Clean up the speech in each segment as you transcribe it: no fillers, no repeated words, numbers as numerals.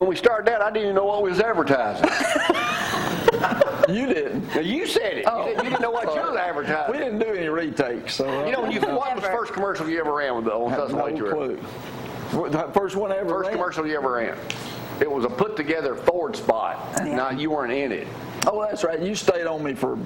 when we started that, I didn't even know what we was advertising. You didn't. Now, you said it. Oh. You didn't know what you was advertising. We didn't do any retakes. So What was the first commercial you ever ran on Southern Way Tour? No clue. The first one I ever First ran? commercial you ever ran. It was a put-together Ford spot. Yeah. Now, you weren't in it. Oh, that's right. You stayed on me for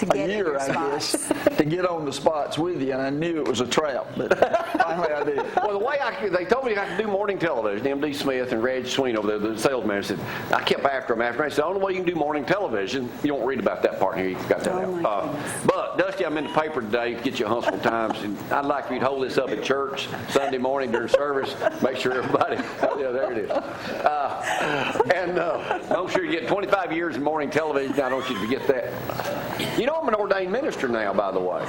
a year, I guess, to get on the spots with you, and I knew it was a trap, but finally I did. Well, the way they told me I could do morning television, M.D. Smith and Reg Sween over there, the sales manager, said, I kept after him. I said, the only way you can do morning television, you won't read about that part here, you got that out. But, Dusty, I'm in the paper today to get you a Huntsville Times, and I'd like for you to hold this up at church Sunday morning during service, make sure everybody, yeah, there it is. I'm sure you get 25 years in morning television, I don't want you to forget that. You know, I'm an ordained minister now, by the way.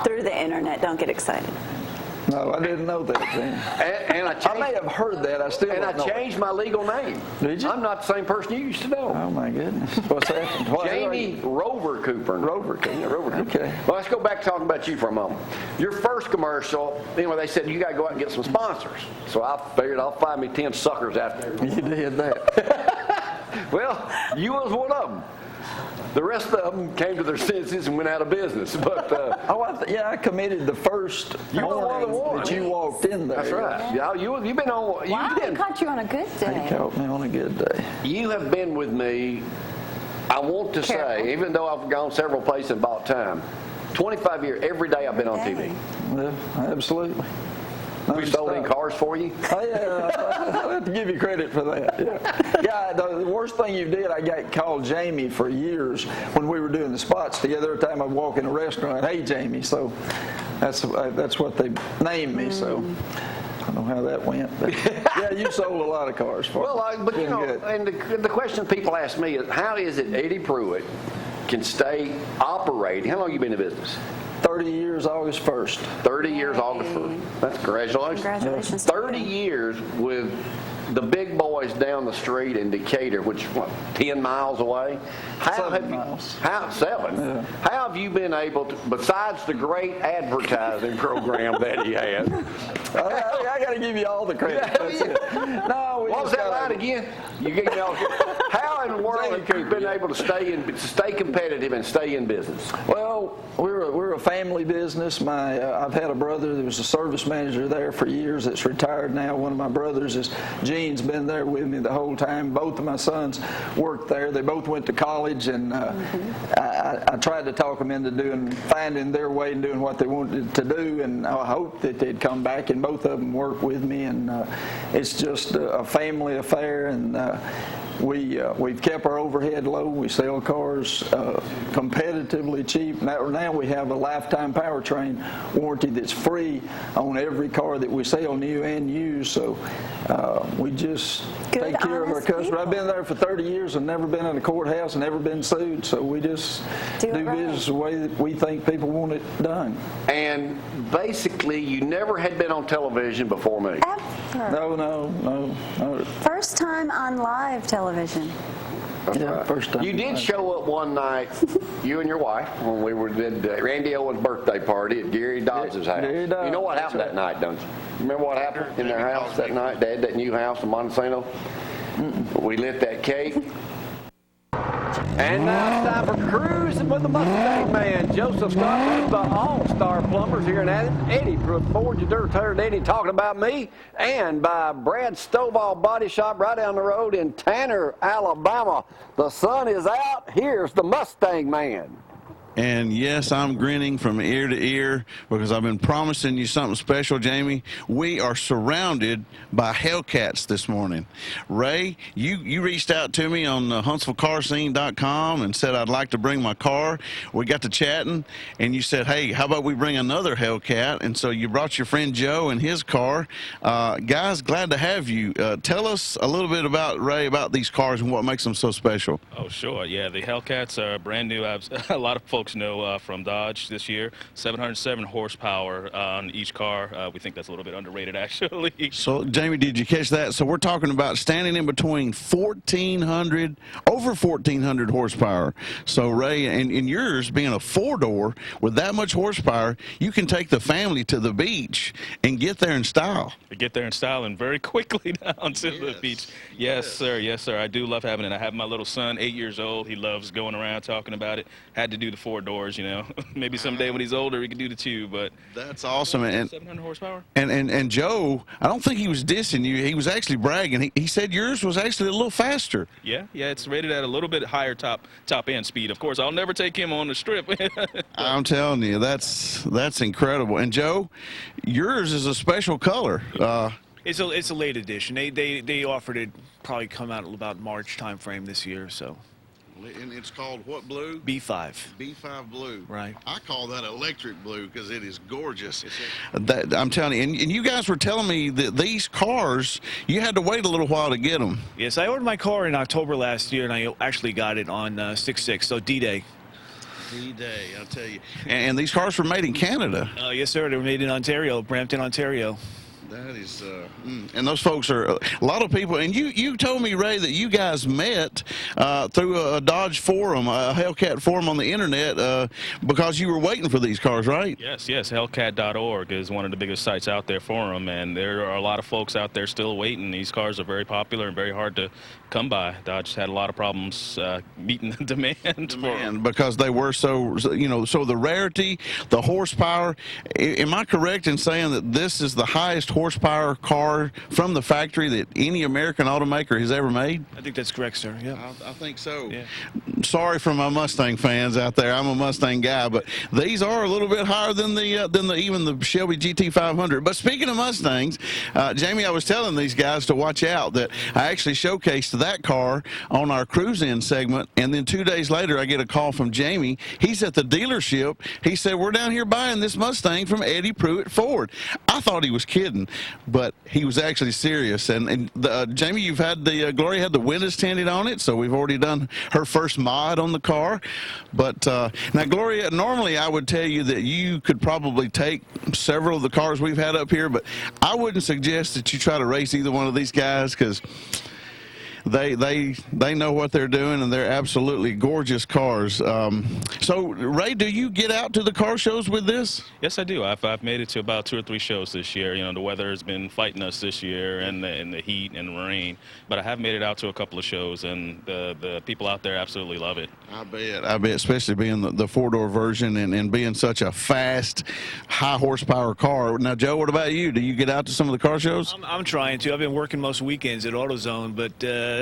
Through the internet, don't get excited. No, I didn't know that then. And I may have heard that. I still don't know. And I changed my legal name. Did you? I'm not the same person you used to know. Oh, my goodness. What's happened? Jamie Rover Cooper. Rover Cooper. Yeah, Rover Cooper. Okay. Well, let's go back to talking about you for a moment. Your first commercial, they said you got to go out and get some sponsors. So I figured I'll find me 10 suckers out there. You did that. Well, you was one of them. The rest of them came to their senses and went out of business. But I committed the first morning that you walked in there. That's right. Yeah, you've been on. Wow, he caught you on a good day. He caught me on a good day. You have been with me. I want to say, even though I've gone several places and bought time, 25 years. Every day I've been on TV. Well, absolutely. We sold in cars for you? Oh, yeah, I'll have to give you credit for that. Yeah, the worst thing you did, I got called Jamie for years when we were doing the spots together. Every time I'd walk in a restaurant, hey, Jamie. So that's what they named me. So I don't know how that went. But yeah, you sold a lot of cars for me. Well, but and the question people ask me is, how is it Eddie Preuitt can stay operating? How long have you been in business? 30 years, August 1st. 30 years, August 1st. That's congratulations. Congratulations. 30 years with the big boys down the street in Decatur, which, 10 miles away? 7 miles. Seven? Yeah. How have you been able to, besides the great advertising program that he had? I got to give you all the credit. No, what was that line again? You gave me all. How in the world have you been able to stay competitive and stay in business? Well, we're a family business. I've had a brother that was a service manager there for years that's retired now. One of my brothers is Gene's been there with me the whole time. Both of my sons worked there. They both went to college, and I tried to talk them into finding their way and doing what they wanted to do, and I hoped that they'd come back, and both of them work with me, and it's just a family affair, and we've kept our overhead low. We sell cars competitively cheap. Now we have a lifetime powertrain warranty that's free on every car that we sell, new and used. So we just take care of our customers. I've been there for 30 years and never been in a courthouse and never been sued. So we just do business the way that we think people want it done. And basically, you never had been on television before me. Ever. No. First time on live television. Yeah, first time. You did show up one night, you and your wife, when we were at Randy Owen's birthday party at Gary Dodds' house. Gary Dodds, you know what happened that night, don't you? Remember what happened in their house that night? They had that new house in Montesano. We lit that cake. And now it's time for Cruising with the Mustang Man. Joseph Scott with the All-Star Plumbers here in Athens. Eddie Preuitt Ford, your dirt tired Eddie, talking about me. And by Brad Stovall Body Shop right down the road in Tanner, Alabama. The sun is out. Here's the Mustang Man. And yes, I'm grinning from ear to ear because I've been promising you something special, Jamie. We are surrounded by Hellcats this morning. Ray, you reached out to me on HuntsvilleCarScene.com and said I'd like to bring my car. We got to chatting, and you said, hey, how about we bring another Hellcat? And so you brought your friend Joe and his car. Guys, glad to have you. Tell us a little bit about, Ray, about these cars and what makes them so special. Oh, sure. Yeah, the Hellcats are brand new. A lot of folks folks know from Dodge this year. 707 horsepower on each car. We think that's a little bit underrated, actually. So, Jamie, did you catch that? So we're talking about standing in between over 1,400 horsepower. So, Ray, and yours being a four-door with that much horsepower, you can take the family to the beach and get there in style. Get there in style and very quickly down to the beach. Yes, sir. Yes, sir. I do love having it. I have my little son, 8 years old. He loves going around talking about it. Had to do the 4 doors, you know. Maybe someday when he's older, he can do the 2, but that's awesome. And 700 horsepower. And Joe, I don't think he was dissing you. He was actually bragging. He said yours was actually a little faster. Yeah, it's rated at a little bit higher top end speed. Of course, I'll never take him on the strip. I'm telling you, that's incredible. And Joe, yours is a special color. It's a late edition. They offered it probably come out about March time frame this year. So. And it's called what blue? B5. B5 blue. Right. I call that electric blue because it is gorgeous. I'm telling you, and you guys were telling me that these cars, you had to wait a little while to get them. Yes, I ordered my car in October last year, and I actually got it on 6/6, so D-Day. D-Day, I'll tell you. And these cars were made in Canada. Yes, sir. They were made in Ontario, Brampton, Ontario. That is, and those folks are a lot of people. And you told me, Ray, that you guys met through a Dodge forum, a Hellcat forum on the internet, because you were waiting for these cars, right? Yes. Hellcat.org is one of the biggest sites out there for them, and there are a lot of folks out there still waiting. These cars are very popular and very hard to come by. Dodge had a lot of problems meeting the demand because they were so the rarity, the horsepower. Am I correct in saying that this is the highest horsepower car from the factory that any American automaker has ever made? I think that's correct, sir. Yeah. I think so. Yeah. Sorry for my Mustang fans out there. I'm a Mustang guy, but these are a little bit higher than even the Shelby GT500. But speaking of Mustangs, Jamie, I was telling these guys to watch out that I actually showcased that car on our cruise in segment, and then 2 days later I get a call from Jamie. He's at the dealership. He said, "We're down here buying this Mustang from Eddie Preuitt Ford." I thought he was kidding, but he was actually serious. And Jamie, you've had Gloria had the windows tinted on it, so we've already done her first mod on the car. But now, Gloria, normally I would tell you that you could probably take several of the cars we've had up here, but I wouldn't suggest that you try to race either one of these guys because they know what they're doing, and they're absolutely gorgeous cars. So, Ray, do you get out to the car shows with this? Yes, I do. I've made it to about 2 or 3 shows this year. You know, the weather has been fighting us this year, and the heat and the rain. But I have made it out to a couple of shows, and the people out there absolutely love it. I bet, especially being the four-door version and being such a fast, high-horsepower car. Now, Joe, what about you? Do you get out to some of the car shows? I'm trying to. I've been working most weekends at AutoZone, but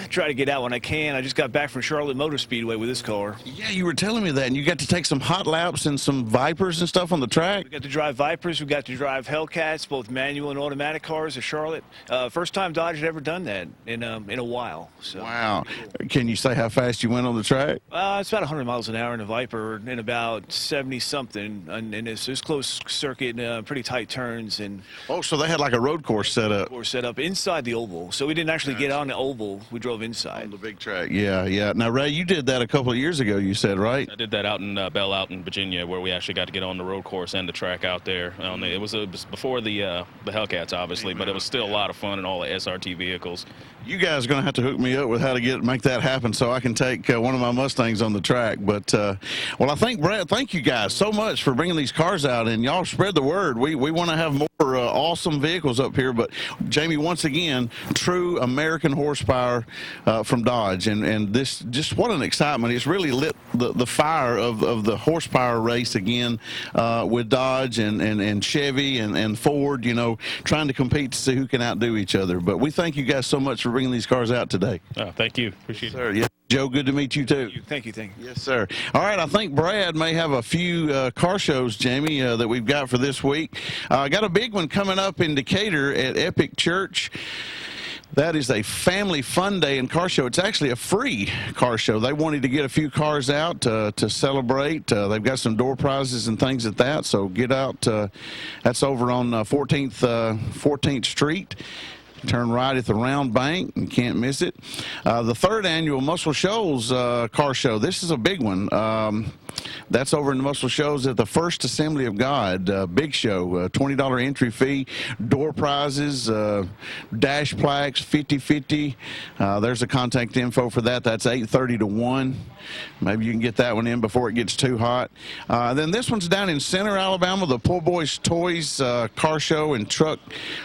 try to get out when I can. I just got back from Charlotte Motor Speedway with this car. Yeah, you were telling me that, and you got to take some hot laps and some Vipers and stuff on the track. We got to drive Vipers. We got to drive Hellcats, both manual and automatic cars at Charlotte. First time Dodge had ever done that in a while. So. Wow. Can you say how fast you went on the track? It's about 100 miles an hour in a Viper and about 70-something in this close circuit, pretty tight turns. And oh, so they had like a road course set up. Set up inside the oval. So we didn't actually get on the oval. We drove inside. On the big track, yeah. Now, Ray, you did that a couple of years ago, you said, right? I did that out in Belle out in Virginia, where we actually got to get on the road course and the track out there. It was before the Hellcats, obviously, but it was still a lot of fun and all the SRT vehicles. You guys are going to have to hook me up with how to make that happen so I can take one of my Mustangs on the track. But, well, I think, Brad, thank you guys so much for bringing these cars out, and y'all spread the word. We want to have more awesome vehicles up here. But, Jamie, once again, true American horsepower from Dodge. And this, just what an excitement. It's really lit the fire of the horsepower race again with Dodge and Chevy and Ford, you know, trying to compete to see who can outdo each other. But we thank you guys so much for bringing these cars out today. Oh, thank you. Appreciate it. Yeah. Joe, good to meet you, too. Thank you. Yes, sir. All right, I think Brad may have a few car shows, Jamie, that we've got for this week. Got a big one coming up in Decatur at Epic Church. That is a family fun day and car show. It's actually a free car show. They wanted to get a few cars out to celebrate. They've got some door prizes and things at that, so get out. That's over on 14th Street. Turn right at the round bank. You can't miss it. The third annual Muscle Shoals car show. This is a big one. That's over in the Muscle Shows at the First Assembly of God. Big show, $20 entry fee, door prizes, dash plaques, 50/50. There's the contact info for that. That's 8:30 to 1. Maybe you can get that one in before it gets too hot. Then this one's down in Center, Alabama, the Poor Boys Toys car show and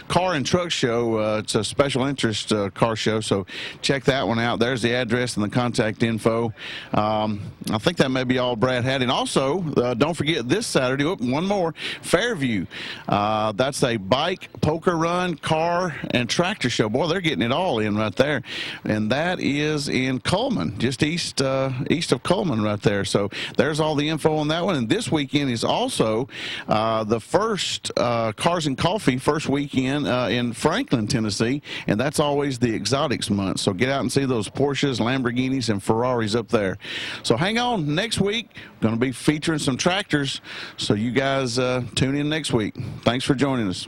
car and truck show. It's a special interest car show, so check that one out. There's the address and the contact info. I think that may be all Brad had. And also, don't forget this Saturday, one more, Fairview. That's a bike, poker run, car, and tractor show. Boy, they're getting it all in right there. And that is in Coleman, just east of Coleman right there. So there's all the info on that one. And this weekend is also the first Cars and Coffee first weekend in Franklin, Tennessee. And that's always the exotics month. So get out and see those Porsches, Lamborghinis, and Ferraris up there. So hang on. Next week, we're going to be featuring some tractors. So you guys tune in next week. Thanks for joining us.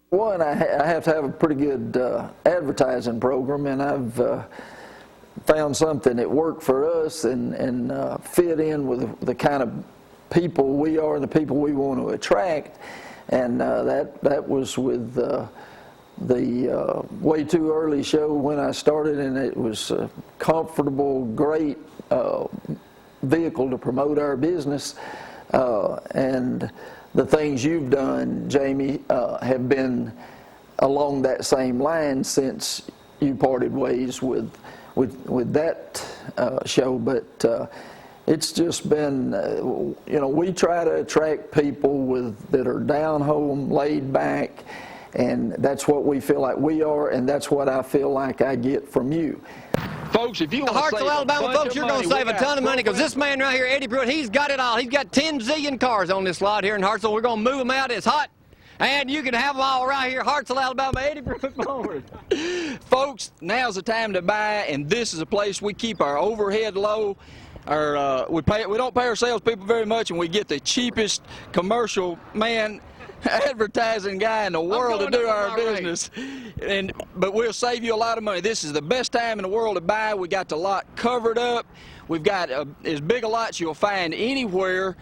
One, I have to have a pretty good advertising program, and I've found something that worked for us and fit in with the kind of people we are and the people we want to attract. And that was with the Way Too Early show when I started, and it was a comfortable, great vehicle to promote our business. And the things you've done, Jamie, have been along that same line since you parted ways with that show. But it's just been, we try to attract people that are down home, laid back, and that's what we feel like we are, and that's what I feel like I get from you. Folks, if you want to save Hartselle, Alabama, folks, you're going to save a ton of money because this man right here, Eddie Preuitt, he's got it all. He's got 10 zillion cars on this lot here in Hartselle. We're going to move them out. It's hot. And you can have them all right here, Hartselle, Alabama, Eddie Preuitt forward. Folks, now's the time to buy, and this is a place we keep our overhead low. We don't pay our salespeople very much, and we get the cheapest commercial advertising guy in the world to do our business. But we'll save you a lot of money. This is the best time in the world to buy. We got the lot covered up. We've got as big a lots you'll find anywhere,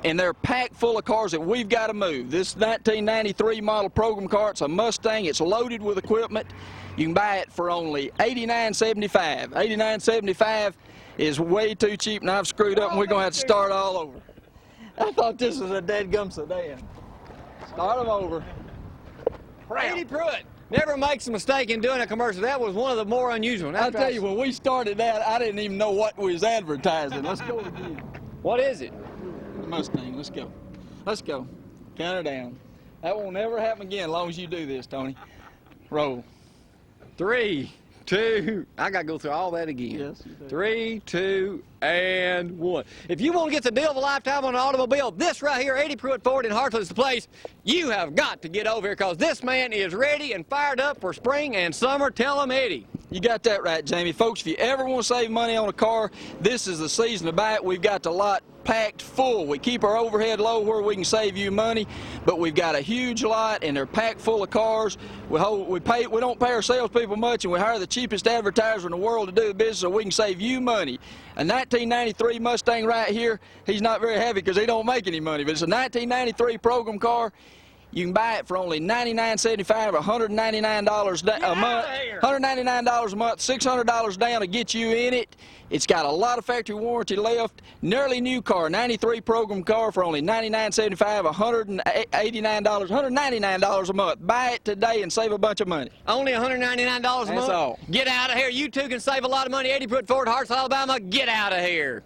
and they're packed full of cars that we've got to move. This 1993 model program car, it's a Mustang. It's loaded with equipment. You can buy it for only $89.75. $89.75 is way too cheap, and I've screwed up, and we're going to have to start all over. I thought this was a deadgum sedan. Start them over. Eddie Preuitt never makes a mistake in doing a commercial. That was one of the more unusual. I'll tell you, when we started that, I didn't even know what we was advertising. Let's go again. What is it? Mustang, let's go. Let's go. Count her down. That won't never happen again as long as you do this, Tony. Roll. 3, 2, I got to go through all that again. Yes, you do. 3, 2, and 1. If you want to get the deal of a lifetime on an automobile, this right here, Eddie Preuitt Ford in Hartselle is the place. You have got to get over here because this man is ready and fired up for spring and summer. Tell him, Eddie. You got that right, Jamie. Folks, if you ever want to save money on a car, this is the season to buy it. We've got the lot packed full. We keep our overhead low where we can save you money, but we've got a huge lot, and they're packed full of cars. We don't pay our salespeople much, and we hire the cheapest advertiser in the world to do the business so we can save you money. A 1993 Mustang right here, he's not very happy because he don't make any money, but it's a 1993 program car. You can buy it for only $99.75 or $199 a month. $199 a month, $600 down to get you in it. It's got a lot of factory warranty left. Nearly new car, 93 program car for only $99.75, $199 a month. Buy it today and save a bunch of money. Only $199 a month? That's all. Get out of here. You two can save a lot of money. Eddie Preuitt Ford, Hartselle, Alabama. Get out of here.